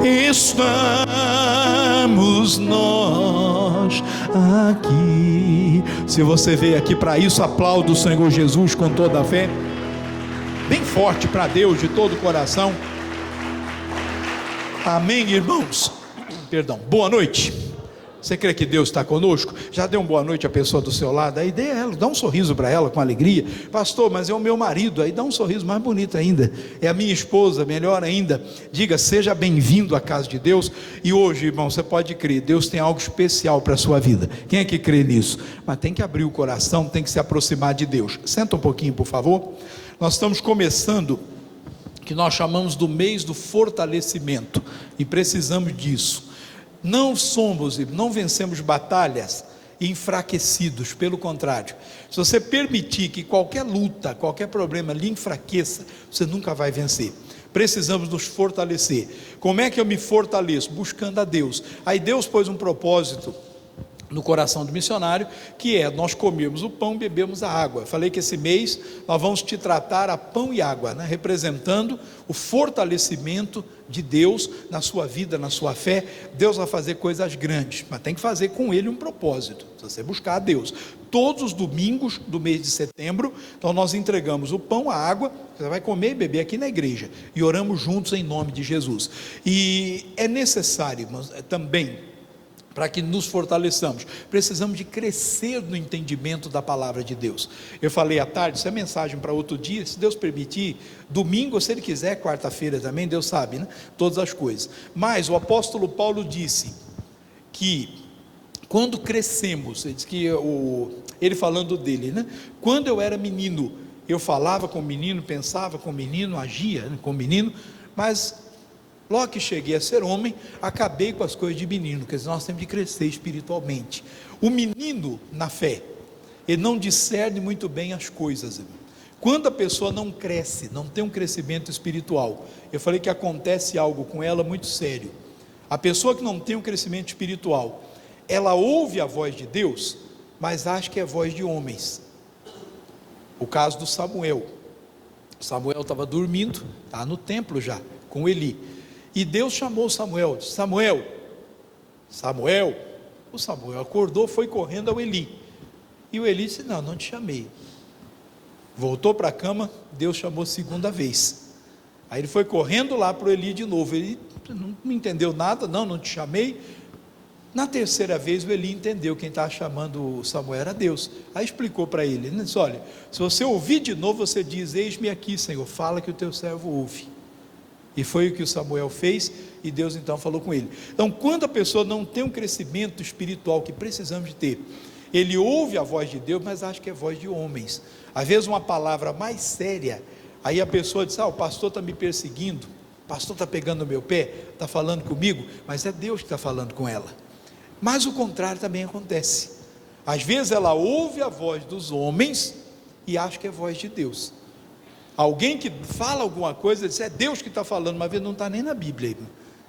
Estamos nós aqui. Se você veio aqui para isso, aplauda o Senhor Jesus com toda a fé, bem forte para Deus, de todo o coração. Amém, irmãos? Perdão, boa noite. Você crê que Deus está conosco? Já deu uma boa noite à pessoa do seu lado? Aí dê a ela, dá um sorriso para ela com alegria. Pastor, mas é o meu marido. Aí dá um sorriso mais bonito ainda. É a minha esposa, melhor ainda. Diga, seja bem-vindo à casa de Deus. E hoje, irmão, você pode crer, Deus tem algo especial para a sua vida. Quem é que crê nisso? Mas tem que abrir o coração, tem que se aproximar de Deus. Senta um pouquinho, por favor. Nós estamos começando o que nós chamamos do mês do fortalecimento. E precisamos disso. Não somos e não vencemos batalhas enfraquecidos, pelo contrário, se você permitir que qualquer luta, qualquer problema lhe enfraqueça, você nunca vai vencer. Precisamos nos fortalecer. Como é que eu me fortaleço? Buscando a Deus. Aí Deus pôs um propósito no coração do missionário, que é nós comermos o pão, bebemos a água. Falei que esse mês nós vamos te tratar a pão e água, né? Representando o fortalecimento de Deus na sua vida, na sua fé. Deus vai fazer coisas grandes, mas tem que fazer com Ele um propósito, se você buscar a Deus. Todos os domingos do mês de setembro, então nós entregamos o pão, a água, você vai comer e beber aqui na igreja, e oramos juntos em nome de Jesus. E é necessário, irmãos, também, para que nos fortaleçamos, precisamos de crescer no entendimento da palavra de Deus. Eu falei à tarde, isso é mensagem para outro dia, se Deus permitir, domingo, ou se Ele quiser, quarta-feira também, Deus sabe, né? Todas as coisas. Mas o apóstolo Paulo disse que quando crescemos, ele diz que ele falando dele, né? Quando eu era menino, eu falava com o menino, pensava com o menino, agia, né, com o menino, mas logo que cheguei a ser homem, acabei com as coisas de menino, quer dizer, nós temos que crescer espiritualmente. O menino na fé, ele não discerne muito bem as coisas. Quando a pessoa não cresce, não tem um crescimento espiritual, eu falei que acontece algo com ela muito sério. A pessoa que não tem um crescimento espiritual, ela ouve a voz de Deus, mas acha que é voz de homens. O caso do Samuel. Samuel estava dormindo, está no templo já, com Eli. E Deus chamou Samuel, disse, Samuel, Samuel. O Samuel acordou, foi correndo ao Eli. E o Eli disse, não te chamei. Voltou para a cama, Deus chamou segunda vez. Aí ele foi correndo lá para o Eli de novo. Ele não entendeu nada, não te chamei. Na terceira vez o Eli entendeu, quem estava chamando o Samuel era Deus. Aí explicou para ele, ele disse, olha, se você ouvir de novo, você diz, eis-me aqui, Senhor, fala que o teu servo ouve. E foi o que o Samuel fez, e Deus então falou com ele. Então, quando a pessoa não tem um crescimento espiritual que precisamos de ter, ele ouve a voz de Deus, mas acha que é voz de homens. Às vezes uma palavra mais séria, aí a pessoa diz, o pastor está me perseguindo, o pastor está pegando no meu pé, está falando comigo, mas é Deus que está falando com ela. Mas o contrário também acontece. Às vezes ela ouve a voz dos homens, e acha que é voz de Deus. Alguém que fala alguma coisa, diz, é Deus que está falando, mas não está nem na Bíblia,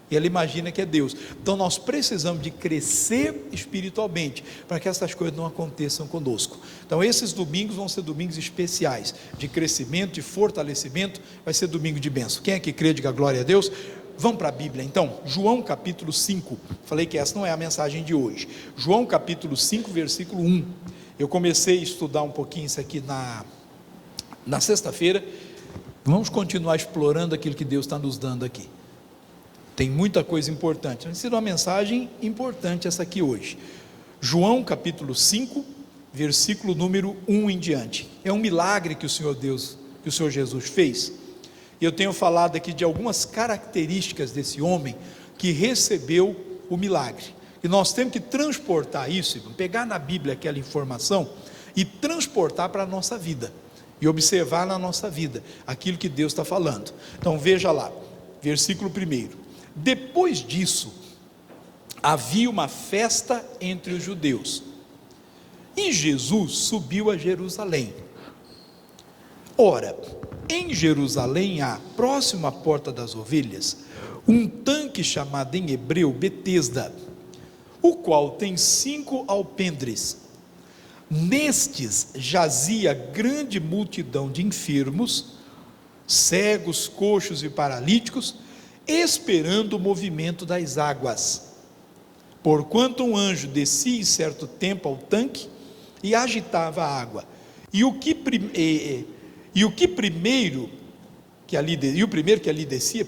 e ela imagina que é Deus. Então nós precisamos de crescer espiritualmente, para que essas coisas não aconteçam conosco. Então esses domingos vão ser domingos especiais, de crescimento, de fortalecimento, vai ser domingo de bênção. Quem é que crê, diga glória a Deus. Vamos para a Bíblia então, João capítulo 5, falei que essa não é a mensagem de hoje, João capítulo 5, versículo 1, eu comecei a estudar um pouquinho isso aqui na sexta-feira. Vamos continuar explorando aquilo que Deus está nos dando aqui, tem muita coisa importante, vai ser uma mensagem importante essa aqui hoje. João capítulo 5, versículo número 1 em diante, é um milagre que o Senhor Jesus fez, e eu tenho falado aqui de algumas características desse homem, que recebeu o milagre, e nós temos que transportar isso, pegar na Bíblia aquela informação, e transportar para a nossa vida, e observar na nossa vida, aquilo que Deus está falando. Então veja lá, versículo 1, depois disso, havia uma festa entre os judeus, e Jesus subiu a Jerusalém. Ora, em Jerusalém há, próximo à porta das ovelhas, um tanque chamado em hebreu Betesda, o qual tem 5 alpendres. Nestes jazia grande multidão de enfermos, cegos, coxos e paralíticos, esperando o movimento das águas. Porquanto um anjo descia em certo tempo ao tanque e agitava a água. E o primeiro que ali descia,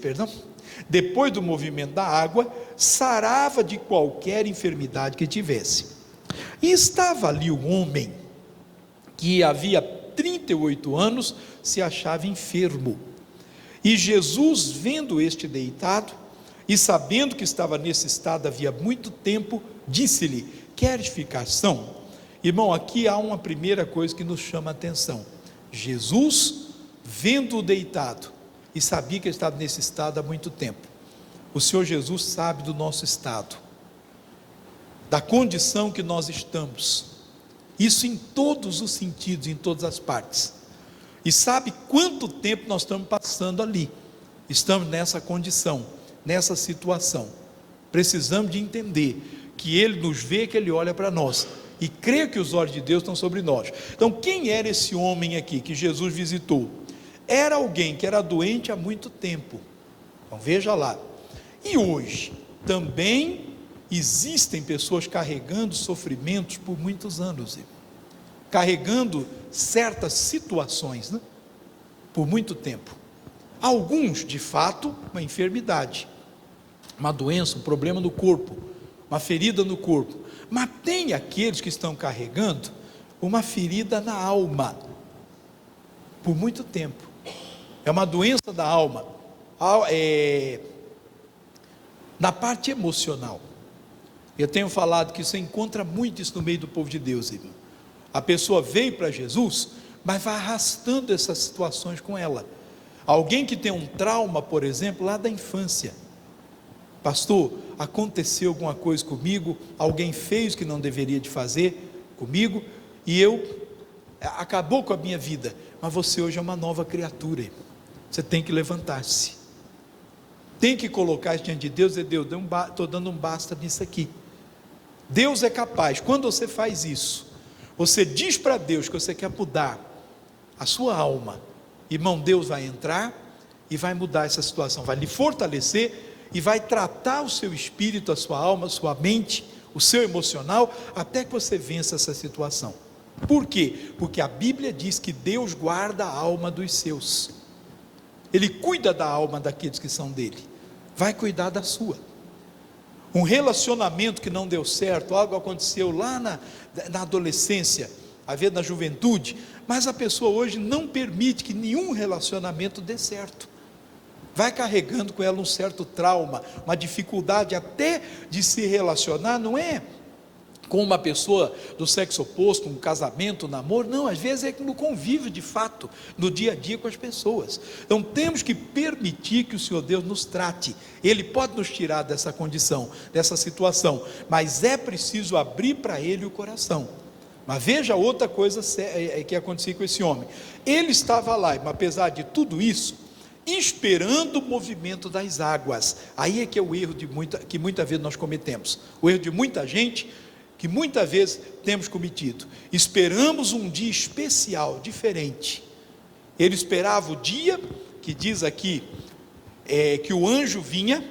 depois do movimento da água, sarava de qualquer enfermidade que tivesse. E estava ali um homem que havia 38 anos se achava enfermo. E Jesus, vendo este deitado, e sabendo que estava nesse estado havia muito tempo, disse-lhe: queres ficar são? Irmão, aqui há uma primeira coisa que nos chama a atenção. Jesus, vendo-o deitado, e sabia que ele estava nesse estado há muito tempo. O Senhor Jesus sabe do nosso estado, da condição que nós estamos, isso em todos os sentidos, em todas as partes, e sabe quanto tempo nós estamos passando ali, estamos nessa condição, nessa situação. Precisamos de entender que Ele nos vê, que Ele olha para nós, e crê que os olhos de Deus estão sobre nós. Então, quem era esse homem aqui que Jesus visitou? Era alguém que era doente há muito tempo. Então veja lá. E hoje também existem pessoas carregando sofrimentos por muitos anos, carregando certas situações, né? Por muito tempo. Alguns, de fato, uma enfermidade, uma doença, um problema no corpo, uma ferida no corpo. Mas tem aqueles que estão carregando uma ferida na alma, por muito tempo. É uma doença da alma, na parte emocional. Eu tenho falado que você encontra muito isso no meio do povo de Deus, irmão. A pessoa veio para Jesus, mas vai arrastando essas situações com ela. Alguém que tem um trauma, por exemplo, lá da infância. Pastor, aconteceu alguma coisa comigo, alguém fez o que não deveria de fazer comigo, e acabou com a minha vida. Mas você hoje é uma nova criatura, irmão. Você tem que levantar-se, tem que colocar isso diante de Deus e dizer: Deus, estou dando um basta nisso aqui. Deus é capaz. Quando você faz isso, você diz para Deus que você quer mudar a sua alma, irmão, Deus vai entrar e vai mudar essa situação, vai lhe fortalecer e vai tratar o seu espírito, a sua alma, a sua mente, o seu emocional, até que você vença essa situação. Por quê? Porque a Bíblia diz que Deus guarda a alma dos seus. Ele cuida da alma daqueles que são dele, vai cuidar da sua. Um relacionamento que não deu certo, algo aconteceu lá na adolescência, às vezes na juventude, mas a pessoa hoje não permite que nenhum relacionamento dê certo, vai carregando com ela um certo trauma, uma dificuldade até de se relacionar, não é com uma pessoa do sexo oposto, um casamento, um namoro, não, às vezes é no convívio de fato, no dia a dia com as pessoas. Então temos que permitir que o Senhor Deus nos trate. Ele pode nos tirar dessa condição, dessa situação, mas é preciso abrir para Ele o coração. Mas veja outra coisa que aconteceu com esse homem. Ele estava lá, mas apesar de tudo isso, esperando o movimento das águas. Aí é que é o erro que muitas vezes nós cometemos, o erro de muita gente, que muitas vezes temos cometido. Esperamos um dia especial, diferente. Ele esperava o dia, que diz aqui, que o anjo vinha,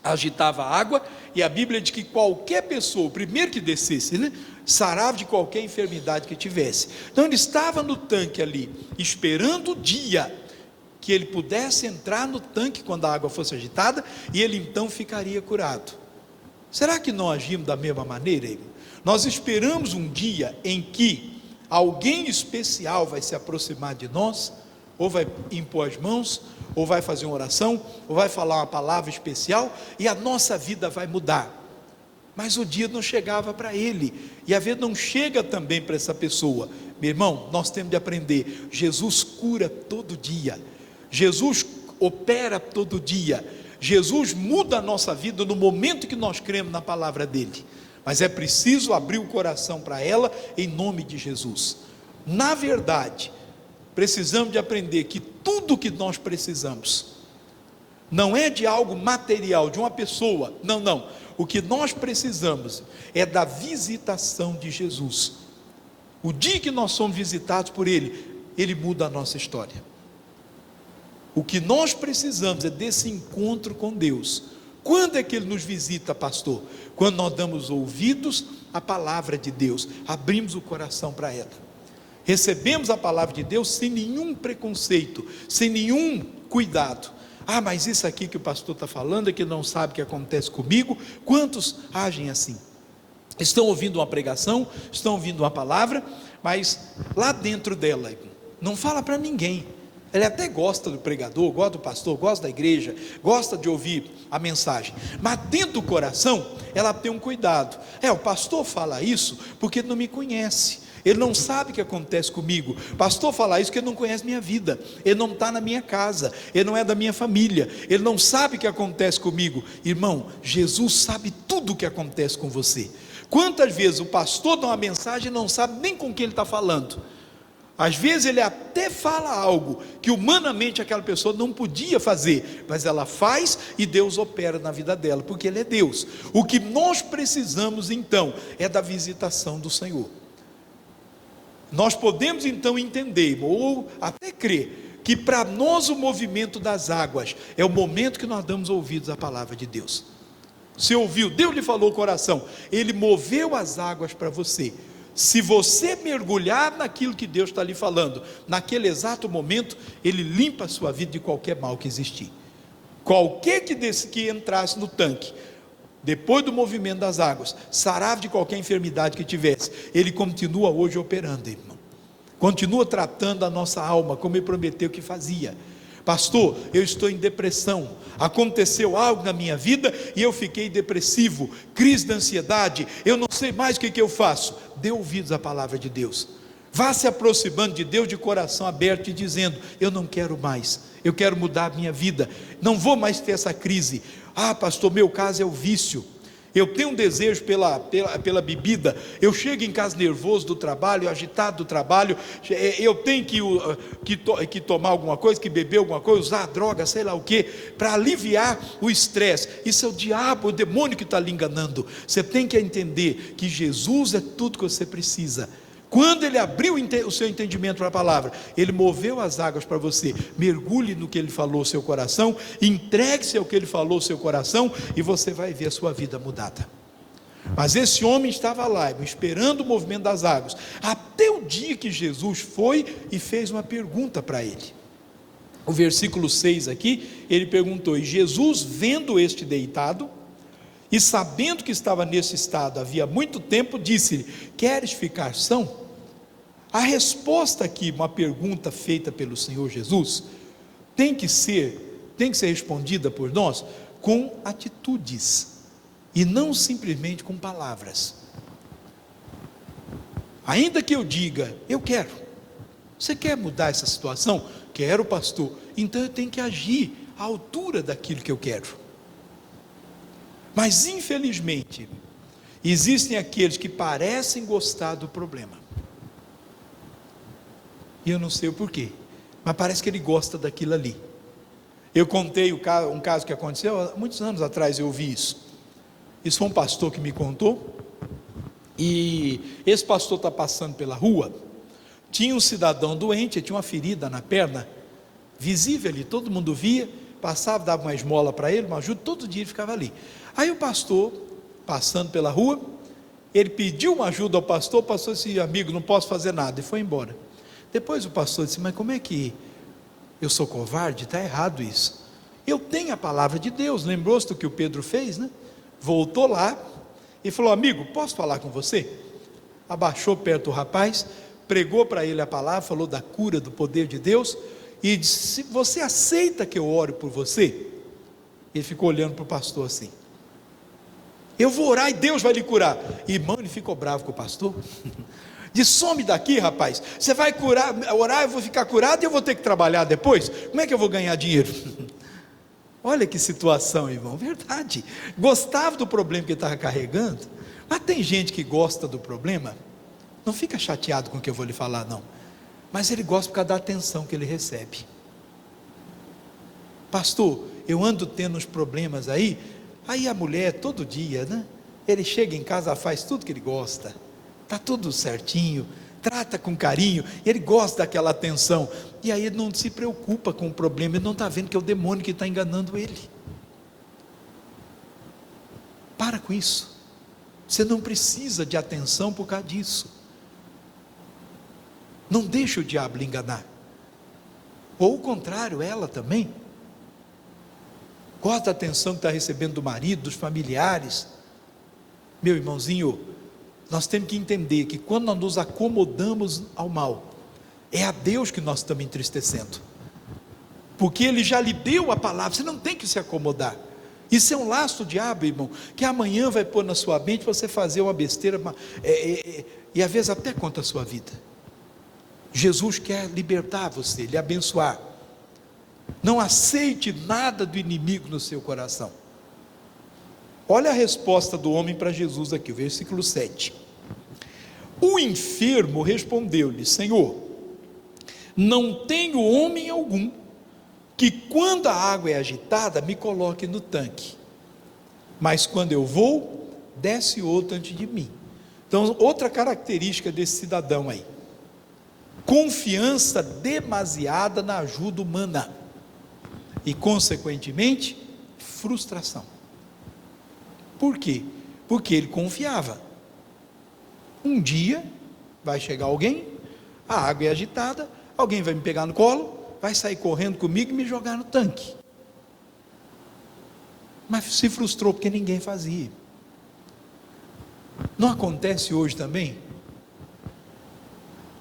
agitava a água, e a Bíblia diz que qualquer pessoa, o primeiro que descesse, né, sarava de qualquer enfermidade que tivesse. Então ele estava no tanque ali, esperando o dia, que ele pudesse entrar no tanque quando a água fosse agitada, e ele então ficaria curado. Será que não agimos da mesma maneira? Nós esperamos um dia em que alguém especial vai se aproximar de nós, ou vai impor as mãos, ou vai fazer uma oração, ou vai falar uma palavra especial, e a nossa vida vai mudar. Mas o dia não chegava para ele, e a vida não chega também para essa pessoa. Meu irmão, nós temos de aprender, Jesus cura todo dia, Jesus opera todo dia, Jesus muda a nossa vida no momento que nós cremos na palavra dele, mas é preciso abrir o coração para ela, em nome de Jesus. Na verdade, precisamos de aprender que tudo que nós precisamos, não é de algo material, de uma pessoa, não, o que nós precisamos é da visitação de Jesus. O dia que nós somos visitados por Ele, Ele muda a nossa história. O que nós precisamos é desse encontro com Deus. Quando é que Ele nos visita, pastor? Quando nós damos ouvidos à palavra de Deus, abrimos o coração para ela, recebemos a palavra de Deus sem nenhum preconceito, sem nenhum cuidado. Mas isso aqui que o pastor está falando é que não sabe o que acontece comigo. Quantos agem assim? Estão ouvindo uma pregação, estão ouvindo uma palavra, mas lá dentro dela, não fala para ninguém. Ele até gosta do pregador, gosta do pastor, gosta da igreja, gosta de ouvir a mensagem, mas dentro do coração, ela tem um cuidado. O pastor fala isso porque ele não me conhece, ele não sabe o que acontece comigo. Pastor fala isso porque ele não conhece minha vida, ele não está na minha casa, ele não é da minha família, ele não sabe o que acontece comigo. Irmão, Jesus sabe tudo o que acontece com você. Quantas vezes o pastor dá uma mensagem e não sabe nem com quem ele está falando? Às vezes ele até fala algo que humanamente aquela pessoa não podia fazer, mas ela faz e Deus opera na vida dela, porque Ele é Deus. O que nós precisamos então é da visitação do Senhor. Nós podemos então entender, ou até crer, que para nós o movimento das águas é o momento que nós damos ouvidos à palavra de Deus. Você ouviu, Deus lhe falou o coração, Ele moveu as águas para você. Se você mergulhar naquilo que Deus está lhe falando, naquele exato momento, Ele limpa a sua vida de qualquer mal que existir. Qualquer que entrasse no tanque, depois do movimento das águas, sarava de qualquer enfermidade que tivesse, Ele continua hoje operando, irmão. Continua tratando a nossa alma, como Ele prometeu que fazia. Pastor, eu estou em depressão, aconteceu algo na minha vida e eu fiquei depressivo, crise de ansiedade, eu não sei mais o que eu faço. Dê ouvidos à palavra de Deus, vá se aproximando de Deus de coração aberto e dizendo: eu não quero mais, eu quero mudar a minha vida, não vou mais ter essa crise. Pastor, meu caso é o vício, eu tenho um desejo pela bebida, eu chego em casa nervoso do trabalho, agitado do trabalho, eu tenho que tomar alguma coisa, que beber alguma coisa, usar droga, sei lá o que, para aliviar o estresse. Isso é o diabo, o demônio que está lhe enganando. Você tem que entender que Jesus é tudo que você precisa. Quando Ele abriu o seu entendimento para a palavra, Ele moveu as águas para você. Mergulhe no que Ele falou ao seu coração, entregue-se ao que Ele falou ao seu coração, e você vai ver a sua vida mudada. Mas esse homem estava lá, esperando o movimento das águas, até o dia que Jesus foi e fez uma pergunta para ele. O versículo 6 aqui, ele perguntou: e Jesus, vendo este deitado, e sabendo que estava nesse estado havia muito tempo, disse-lhe: queres ficar são? A resposta aqui, uma pergunta feita pelo Senhor Jesus, tem que ser respondida por nós com atitudes, e não simplesmente com palavras. Ainda que eu diga: eu quero. Você quer mudar essa situação? Quero, pastor. Então eu tenho que agir à altura daquilo que eu quero. Mas infelizmente, existem aqueles que parecem gostar do problema, e eu não sei o porquê, mas parece que ele gosta daquilo ali. Eu contei um caso que aconteceu há muitos anos atrás, eu ouvi isso. Isso foi um pastor que me contou, e esse pastor está passando pela rua, tinha um cidadão doente, tinha uma ferida na perna, visível ali, todo mundo via, passava, dava uma esmola para ele, uma ajuda, todo dia ele ficava ali. Aí o pastor, passando pela rua, ele pediu uma ajuda ao pastor, o pastor disse: amigo, não posso fazer nada, e foi embora. Depois o pastor disse: mas como é que eu sou covarde? Está errado isso. Eu tenho a palavra de Deus. Lembrou-se do que o Pedro fez, né? Voltou lá e falou: amigo, posso falar com você? Abaixou perto do rapaz, pregou para ele a palavra, falou da cura, do poder de Deus, e disse: você aceita que eu ore por você? Ele ficou olhando para o pastor assim: eu vou orar e Deus vai lhe curar. Irmão, ele ficou bravo com o pastor. Diz: some daqui, rapaz, você vai orar, eu vou ficar curado e eu vou ter que trabalhar depois, como é que eu vou ganhar dinheiro? Olha que situação, irmão, verdade, gostava do problema que ele estava carregando. Mas tem gente que gosta do problema, não fica chateado com o que eu vou lhe falar não, mas ele gosta por causa da atenção que ele recebe. Pastor, eu ando tendo uns problemas aí a mulher todo dia, né? Ele chega em casa, faz tudo que ele gosta, está tudo certinho, trata com carinho, ele gosta daquela atenção, e aí ele não se preocupa com o problema, ele não está vendo que é o demônio que está enganando ele. Para com isso, você não precisa de atenção por causa disso, não deixa o diabo lhe enganar, ou o contrário, ela também, gosta da atenção que está recebendo do marido, dos familiares. Meu irmãozinho, nós temos que entender que quando nós nos acomodamos ao mal, é a Deus que nós estamos entristecendo, porque Ele já lhe deu a palavra, você não tem que se acomodar. Isso é um laço do diabo, irmão, que amanhã vai pôr na sua mente você fazer uma besteira, e às vezes até contra a sua vida. Jesus quer libertar você, lhe abençoar. Não aceite nada do inimigo no seu coração. Olha a resposta do homem para Jesus aqui, o versículo 7. O enfermo respondeu-lhe: Senhor, não tenho homem algum que quando a água é agitada me coloque no tanque, mas quando eu vou, desce outro antes de mim. Então, outra característica desse cidadão aí: confiança demasiada na ajuda humana, e consequentemente, frustração. Por quê? Porque ele confiava. Um dia vai chegar alguém, a água é agitada, alguém vai me pegar no colo, vai sair correndo comigo e me jogar no tanque. Mas se frustrou porque ninguém fazia. Não acontece hoje também?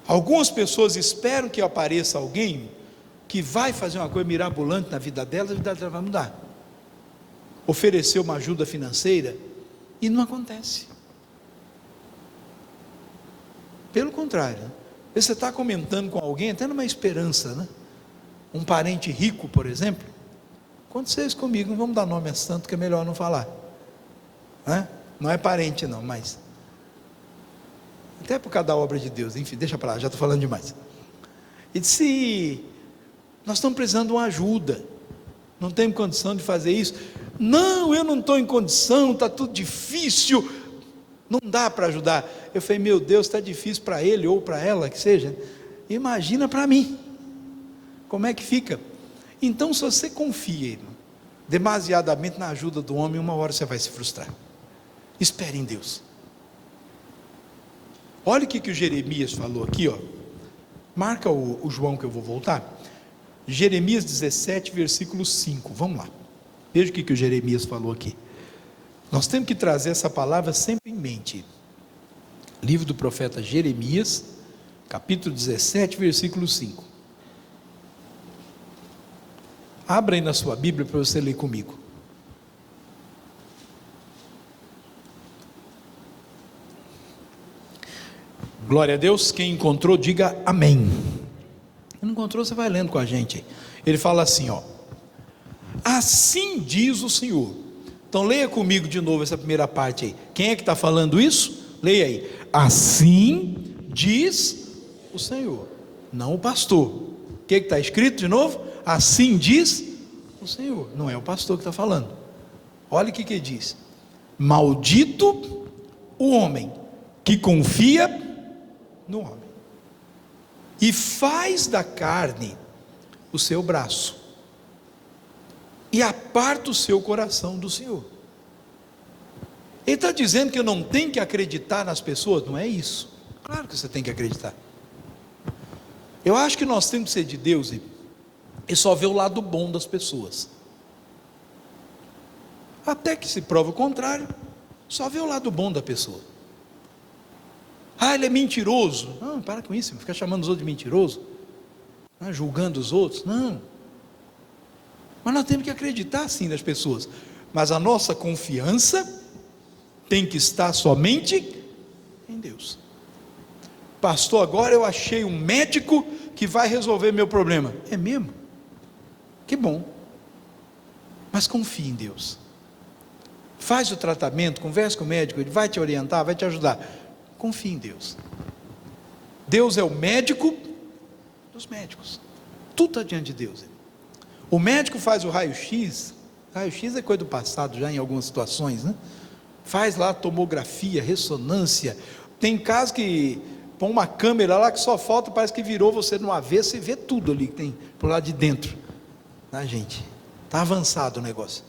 Algumas pessoas esperam que apareça alguém que vai fazer uma coisa mirabolante na vida delas, a vida dela vai mudar. Oferecer uma ajuda financeira, e não acontece. Pelo contrário, você está comentando com alguém, até numa esperança, né? Um parente rico, por exemplo. Aconteceu isso comigo, não vamos dar nome a santo, que é melhor não falar, né? Não é parente não, mas até por causa da obra de Deus, enfim, deixa para lá, já estou falando demais. E disse: nós estamos precisando de uma ajuda, não temos condição de fazer isso. Não, eu não estou em condição, está tudo difícil, não dá para ajudar. Eu falei: meu Deus, está difícil para ele ou para ela, que seja, imagina para mim, como é que fica? Então, se você confia, irmão, demasiadamente na ajuda do homem, uma hora você vai se frustrar. Espere em Deus. Olha o que o Jeremias falou aqui, ó. Marca o João que eu vou voltar. Jeremias 17, versículo 5, vamos lá. Veja o que o Jeremias falou aqui. Nós temos que trazer essa palavra sempre em mente. Livro do profeta Jeremias, capítulo 17, versículo 5. Abra aí na sua Bíblia para você ler comigo. Glória a Deus. Quem encontrou, diga amém. Quem não encontrou, você vai lendo com a gente. Ele fala assim, ó: assim diz o Senhor. Então leia comigo de novo essa primeira parte aí. Quem é que está falando isso? Leia aí. Assim diz o Senhor, não o pastor. O que está escrito de novo? Assim diz o Senhor, não é o pastor que está falando. Olha o que ele diz: maldito o homem que confia no homem e faz da carne o seu braço e aparta o seu coração do Senhor. Ele está dizendo que eu não tenho que acreditar nas pessoas? Não é isso. Claro que você tem que acreditar. Eu acho que nós temos que ser de Deus e só ver o lado bom das pessoas, até que se prova o contrário. Só ver o lado bom da pessoa. Ah, ele é mentiroso. Não, para com isso, fica chamando os outros de mentiroso, julgando os outros. Não, mas nós temos que acreditar sim nas pessoas, mas a nossa confiança tem que estar somente em Deus. Pastor, agora eu achei um médico que vai resolver meu problema. É mesmo? Que bom. Mas confie em Deus. Faz o tratamento, converse com o médico, ele vai te orientar, vai te ajudar. Confie em Deus. Deus é o médico dos médicos. Tudo está diante de Deus. O médico faz o raio-x. Raio-x é coisa do passado já em algumas situações, né? Faz lá tomografia, ressonância. Tem casos que põe uma câmera lá que só falta, parece que virou você no avesso e vê tudo ali que tem pro lado de dentro. Tá, gente? Está avançado o negócio.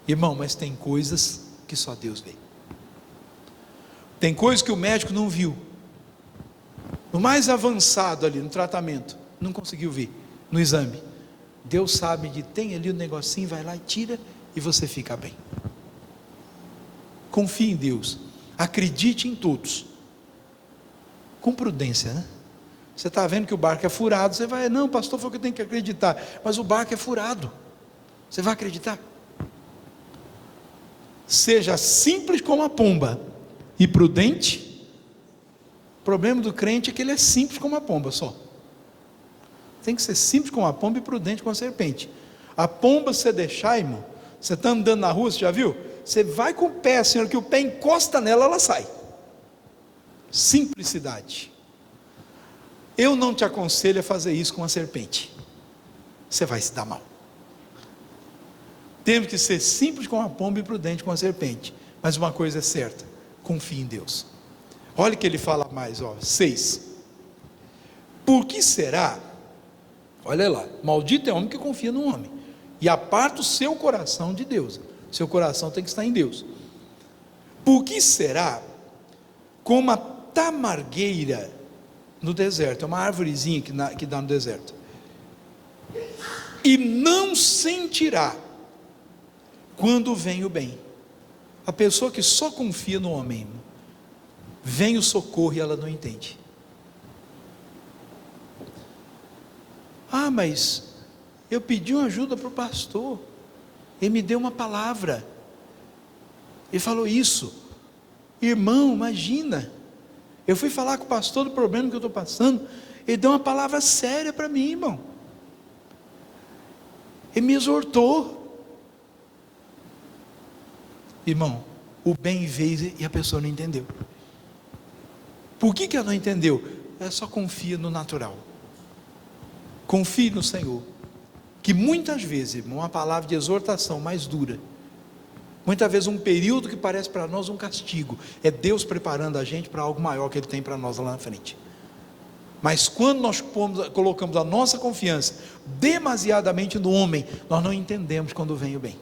Irmão, mas tem coisas que só Deus vê. Tem coisas que o médico não viu. No mais avançado ali, no tratamento, não conseguiu ver, no exame. Deus sabe de tem ali o negocinho, vai lá e tira, e você fica bem. Confie em Deus. Acredite em todos. Com prudência, né? Você está vendo que o barco é furado, você vai, não, pastor, foi o que eu tenho que acreditar. Mas o barco é furado. Você vai acreditar? Seja simples como a pomba e prudente. O problema do crente é que ele é simples como a pomba só. Tem que ser simples como a pomba e prudente como a serpente. A pomba, se você deixar, irmão, você está andando na rua, você já viu? Você vai com o pé, senhor, que o pé encosta nela, ela sai. Simplicidade. Eu não te aconselho a fazer isso com a serpente. Você vai se dar mal. Temos que ser simples com a pomba e prudente com a serpente. Mas uma coisa é certa: confie em Deus. Olha o que ele fala mais, 6. Por que será? Olha lá, maldito é o homem que confia no homem e aparta o seu coração de Deus. Seu coração tem que estar em Deus. Por que será como a tamargueira no deserto? É uma árvorezinha que dá no deserto. E não sentirá quando vem o bem. A pessoa que só confia no homem, vem o socorro e ela não entende. Ah, mas eu pedi uma ajuda para o pastor, ele me deu uma palavra, ele falou isso. Irmão, imagina, eu fui falar com o pastor do problema que eu estou passando, ele deu uma palavra séria para mim, irmão, ele me exortou. Irmão, o bem veio e a pessoa não entendeu. Por que ela não entendeu? Ela só confia no natural. Confie no Senhor, que muitas vezes, irmão, uma palavra de exortação mais dura, muitas vezes um período que parece para nós um castigo, é Deus preparando a gente para algo maior que Ele tem para nós lá na frente. Mas quando nós colocamos a nossa confiança demasiadamente no homem, nós não entendemos quando vem o bem.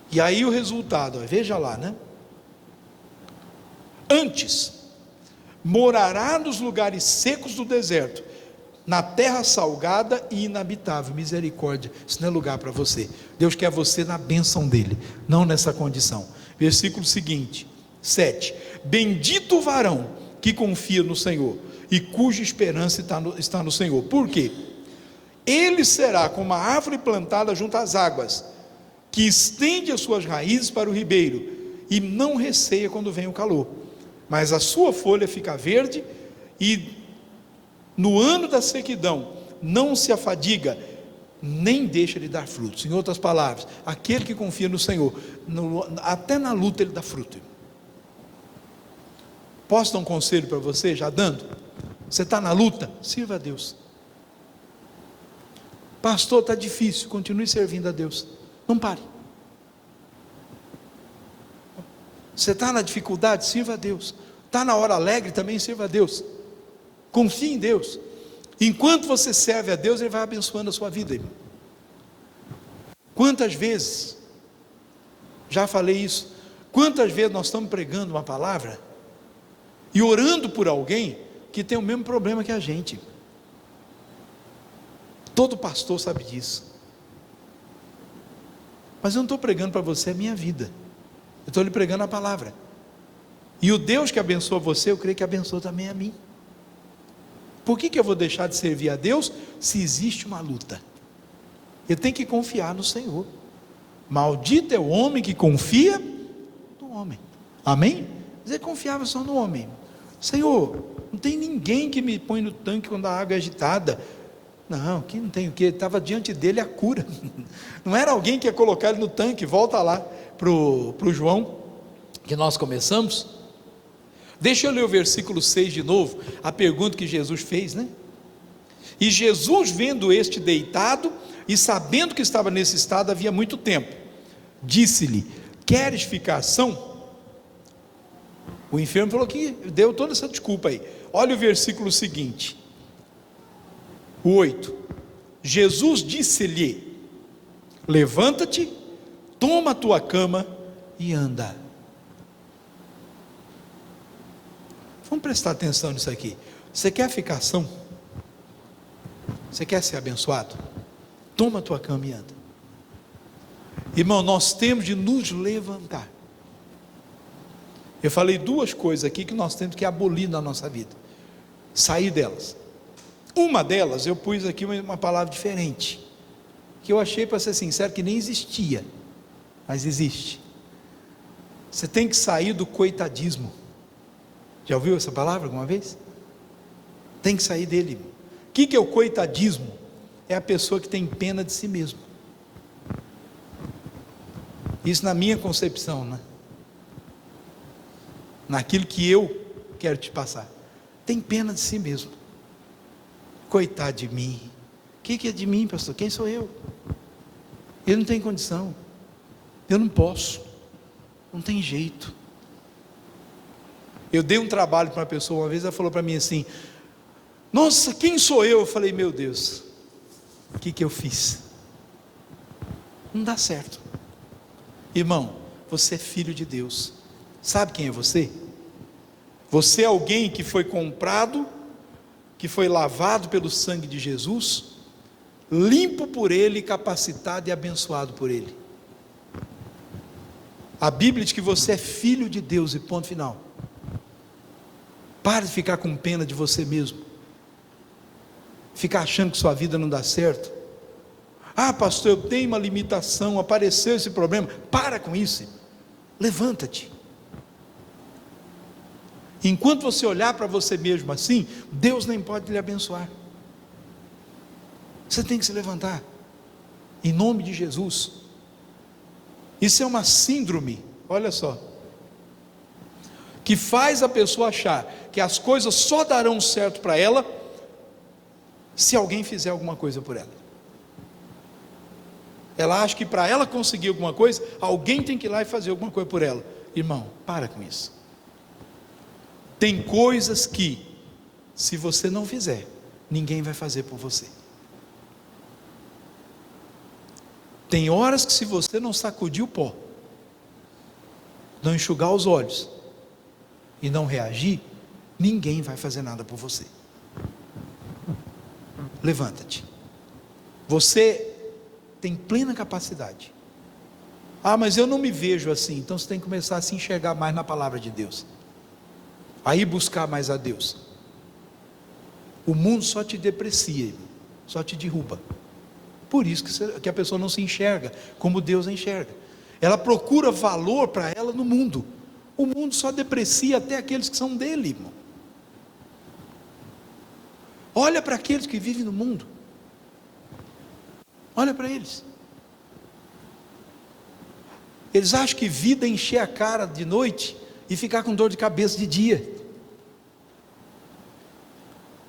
E aí o resultado, veja lá, né? Antes, morará nos lugares secos do deserto, na terra salgada e inabitável. Misericórdia, isso não é lugar para você. Deus quer você na bênção dele, não nessa condição. Versículo seguinte, 7. Bendito o varão que confia no Senhor e cuja esperança está no Senhor. Por quê? Ele será como uma árvore plantada junto às águas, que estende as suas raízes para o ribeiro e não receia quando vem o calor, mas a sua folha fica verde e no ano da sequidão não se afadiga, nem deixa de dar frutos. Em outras palavras, aquele que confia no Senhor, até na luta ele dá fruto. Posso dar um conselho para você, já dando? Você está na luta? Sirva a Deus. Pastor, está difícil, continue servindo a Deus, não pare. Você está na dificuldade? Sirva a Deus. Está na hora alegre? Também sirva a Deus. Confie em Deus. Enquanto você serve a Deus, Ele vai abençoando a sua vida, irmão. Quantas vezes, já falei isso, quantas vezes nós estamos pregando uma palavra e orando por alguém que tem o mesmo problema que a gente. Todo pastor sabe disso. Mas eu não estou pregando para você a minha vida, eu estou lhe pregando a palavra. E o Deus que abençoa você, eu creio que abençoa também a mim. Por que eu vou deixar de servir a Deus se existe uma luta? Eu tenho que confiar no Senhor. Maldito é o homem que confia no homem. Amém? Mas ele confiava só no homem. Senhor, não tem ninguém que me põe no tanque quando a água é agitada. Não, que não tem o que, estava diante dele a cura. Não era alguém que ia colocar ele no tanque. Volta lá para o João, que nós começamos. Deixa eu ler o versículo 6 de novo, a pergunta que Jesus fez, né? E Jesus, vendo este deitado, e sabendo que estava nesse estado havia muito tempo, disse-lhe: queres ficar são? O enfermo falou que deu toda essa desculpa aí. Olha o versículo seguinte, o 8. Jesus disse-lhe: levanta-te, toma a tua cama e anda. Vamos prestar atenção nisso aqui. Você quer ficar são? Você quer ser abençoado? Toma a tua cama e anda. Irmão, nós temos de nos levantar. Eu falei duas coisas aqui que nós temos que abolir na nossa vida, sair delas. Uma delas, eu pus aqui uma palavra diferente, que eu achei, para ser sincero, que nem existia, mas existe. Você tem que sair do coitadismo. Já ouviu essa palavra alguma vez? Tem que sair dele. O que é o coitadismo? É a pessoa que tem pena de si mesmo. Isso na minha concepção, né? Naquilo que eu quero te passar. Tem pena de si mesmo. Coitado de mim. O que é de mim, pastor? Quem sou eu? Eu não tenho condição. Eu não posso. Não tem jeito. Eu dei um trabalho para uma pessoa uma vez, ela falou para mim assim: nossa, quem sou eu? Eu falei: meu Deus, o que eu fiz? Não dá certo. Irmão, você é filho de Deus. Sabe quem é você? Você é alguém que foi comprado, que foi lavado pelo sangue de Jesus, limpo por Ele, capacitado e abençoado por Ele. A Bíblia diz que você é filho de Deus e ponto final. Pare de ficar com pena de você mesmo, ficar achando que sua vida não dá certo. Ah, pastor, eu tenho uma limitação, apareceu esse problema. Para com isso, levanta-te. Enquanto você olhar para você mesmo assim, Deus nem pode lhe abençoar. Você tem que se levantar, em nome de Jesus. Isso é uma síndrome, olha só, que faz a pessoa achar que as coisas só darão certo para ela se alguém fizer alguma coisa por ela. Ela acha que para ela conseguir alguma coisa, alguém tem que ir lá e fazer alguma coisa por ela. Irmão, para com isso. Tem coisas que, se você não fizer, ninguém vai fazer por você. Tem horas que, se você não sacudir o pó, não enxugar os olhos e não reagir, ninguém vai fazer nada por você. Levanta-te. Você tem plena capacidade. Ah, mas eu não me vejo assim. Então você tem que começar a se enxergar mais na palavra de Deus, aí buscar mais a Deus. O mundo só te deprecia, só te derruba. Por isso que a pessoa não se enxerga como Deus a enxerga. Ela procura valor para ela no mundo. O mundo só deprecia até aqueles que são dele, irmão. Olha para aqueles que vivem no mundo. Olha para eles. Eles acham que vida é encher a cara de noite e ficar com dor de cabeça de dia.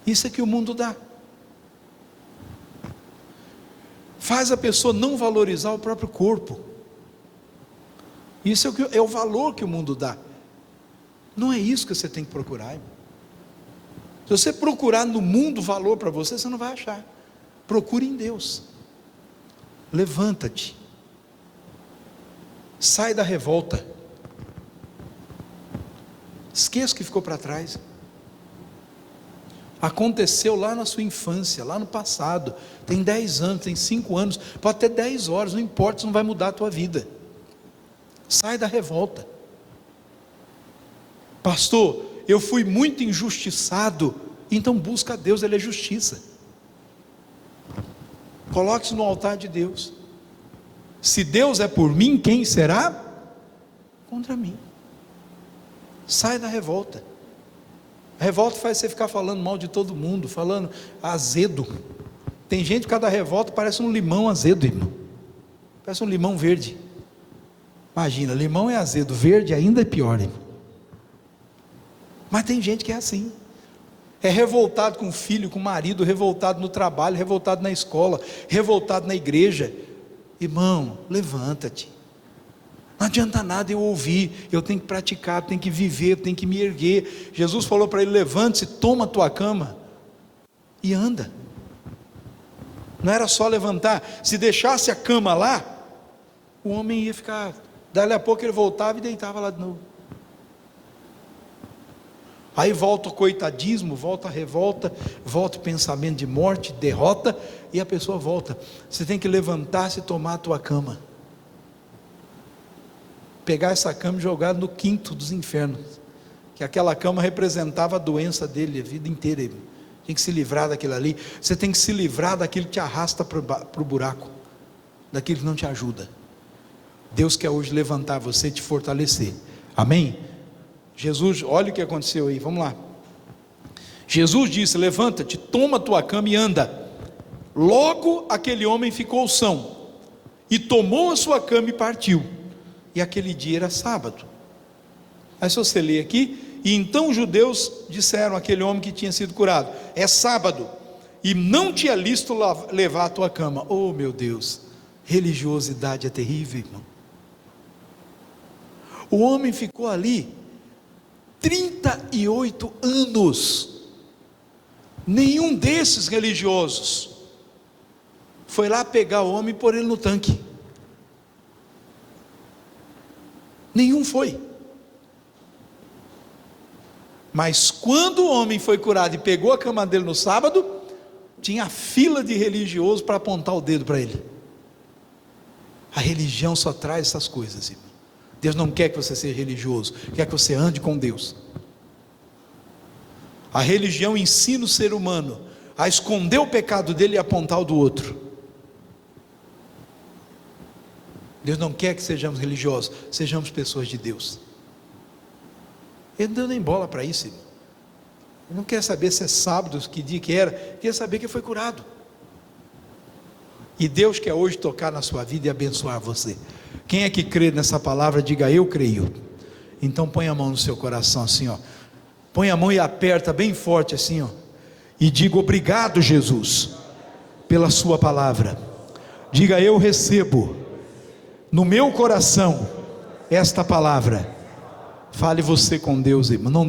Isso é que o mundo dá. Faz a pessoa não valorizar o próprio corpo. Isso é o valor que o mundo dá. Não é isso que você tem que procurar, irmão. Se você procurar no mundo valor para você, você não vai achar. Procure em Deus. Levanta-te. Sai da revolta. Esqueça o que ficou para trás. Aconteceu lá na sua infância, lá no passado. Tem 10 anos, tem 5 anos, pode ter 10 horas, não importa, isso não vai mudar a tua vida. Sai da revolta. Pastor, eu fui muito injustiçado. Então busca a Deus, Ele é justiça. Coloque-se no altar de Deus. Se Deus é por mim, quem será contra mim? Sai da revolta. A revolta faz você ficar falando mal de todo mundo, falando azedo. Tem gente que cada revolta parece um limão azedo, irmão. Parece um limão verde. Imagina, limão é azedo, verde ainda é pior, irmão. Mas tem gente que é assim. É revoltado com o filho, com o marido, revoltado no trabalho, revoltado na escola, revoltado na igreja. Irmão, levanta-te. Não adianta nada eu ouvir, eu tenho que praticar, eu tenho que viver, eu tenho que me erguer. Jesus falou para ele: levante-se, toma a tua cama e anda. Não era só levantar. Se deixasse a cama lá, o homem ia ficar, dali a pouco ele voltava e deitava lá de novo. Aí volta o coitadismo, volta a revolta, volta o pensamento de morte, derrota, e a pessoa volta. Você tem que levantar-se e tomar a tua cama. Pegar essa cama e jogar no quinto dos infernos, que aquela cama representava a doença dele a vida inteira. Ele tem que se livrar daquilo ali. Você tem que se livrar daquilo que te arrasta para o buraco, daquilo que não te ajuda. Deus quer hoje levantar você e te fortalecer. Amém? Jesus, olha o que aconteceu aí, vamos lá. Jesus disse: levanta-te, toma a tua cama e anda. Logo aquele homem ficou são, e tomou a sua cama e partiu. E aquele dia era sábado. Aí se você ler aqui: e então os judeus disseram àquele homem que tinha sido curado: é sábado, e não te é lícito levar a tua cama. Oh meu Deus, religiosidade é terrível, irmão. O homem ficou ali 38 anos. Nenhum desses religiosos foi lá pegar o homem e pôr ele no tanque. Nenhum foi. Mas quando o homem foi curado e pegou a cama dele no sábado, tinha fila de religiosos para apontar o dedo para ele. A religião só traz essas coisas, irmão. Deus não quer que você seja religioso, quer que você ande com Deus. A religião ensina o ser humano a esconder o pecado dele e apontar o do outro. Deus não quer que sejamos religiosos, sejamos pessoas de Deus. Ele não deu nem bola para isso, irmão. Ele não quer saber se é sábado, que dia que era, quer saber que foi curado. E Deus quer hoje tocar na sua vida e abençoar você. Quem é que crê nessa palavra, diga: eu creio. Então põe a mão no seu coração assim, ó. Põe a mão e aperta bem forte assim, ó. E diga: obrigado, Jesus, pela sua palavra. Diga: eu recebo no meu coração esta palavra. Fale você com Deus, irmão. Não